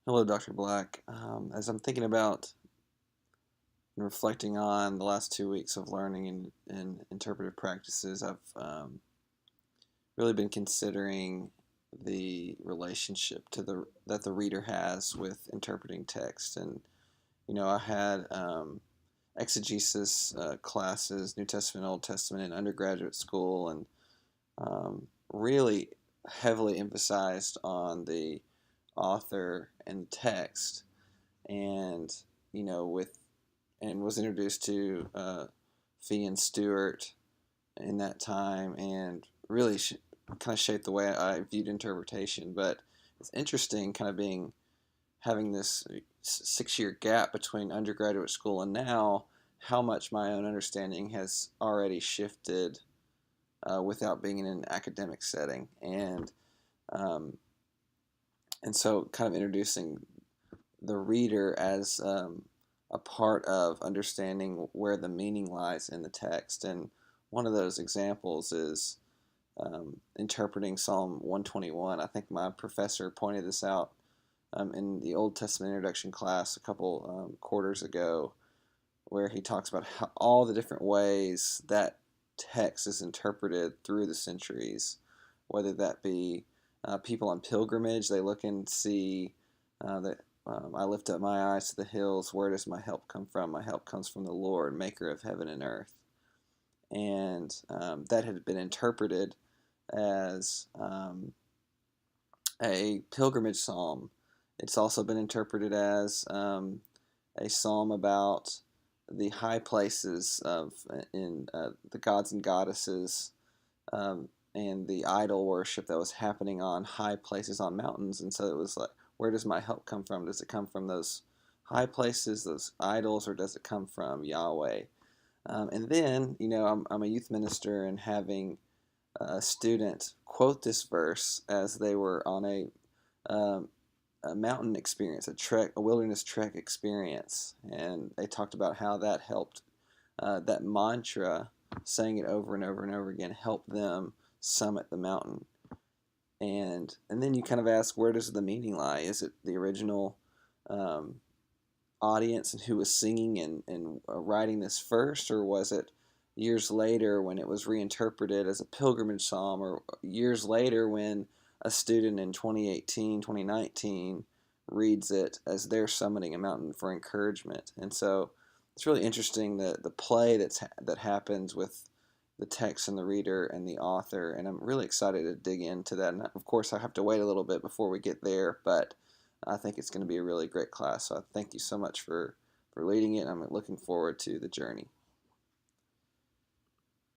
Hello, Dr. Black. As I'm thinking about and reflecting on the last 2 weeks of learning in interpretive practices, I've really been considering the relationship that the reader has with interpreting text. And I had exegesis classes, New Testament, Old Testament, in undergraduate school, and really heavily emphasized on the author and the text, and with and was introduced to Fee and Stewart in that time, and really kind of shaped the way I viewed interpretation. But it's interesting, kind of having this 6 year gap between undergraduate school and now, how much my own understanding has already shifted without being in an academic setting, um, and so kind of introducing the reader as a part of understanding where the meaning lies in the text. And one of those examples is interpreting Psalm 121. I think my professor pointed this out in the Old Testament introduction class a couple quarters ago, where he talks about how all the different ways that text is interpreted through the centuries, whether that be people on pilgrimage. They look and see that I lift up my eyes to the hills. Where does my help come from? My help comes from the Lord, maker of heaven and earth. And that had been interpreted as a pilgrimage psalm. It's also been interpreted as a psalm about the high places in the gods and goddesses, and the idol worship that was happening on high places on mountains. And so it was like, where does my help come from? Does it come from those high places, those idols, or does it come from Yahweh? And then, I'm a youth minister, and having a student quote this verse as they were on a mountain experience, a wilderness trek experience, and they talked about how that helped, that mantra, saying it over and over and over again, helped them summit the mountain. And then you kind of ask, where does the meaning lie? Is it the original um, audience and who was singing and writing this first, or was it years later when it was reinterpreted as a pilgrimage psalm, or years later when a student in 2018, 2019 reads it as they're summiting a mountain for encouragement? And so it's really interesting, the play that happens with the text and the reader and the author, and I'm really excited to dig into that. And of course, I have to wait a little bit before we get there, but I think it's going to be a really great class. So I thank you so much for leading it. I'm looking forward to the journey.